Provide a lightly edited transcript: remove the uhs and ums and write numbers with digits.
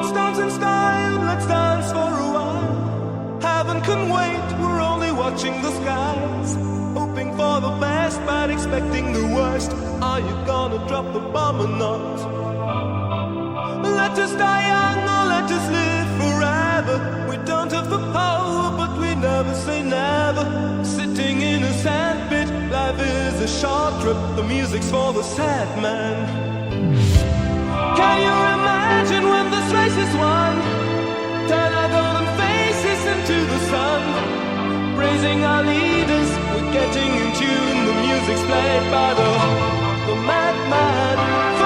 Let's dance in style, let's dance for a while. Heaven can wait, we're only watching the skies. Hoping for the best, but expecting the worst. Are you gonna drop the bomb or not? Let us die young or let us live forever. We don't have the power, but we never say never. Sitting in a sandpit, life is a short trip. The music's for the sad man. Can you imagine when this race is won? Turn our golden faces into the sun. Praising our leaders, we're getting in tune. The music's played by the madman.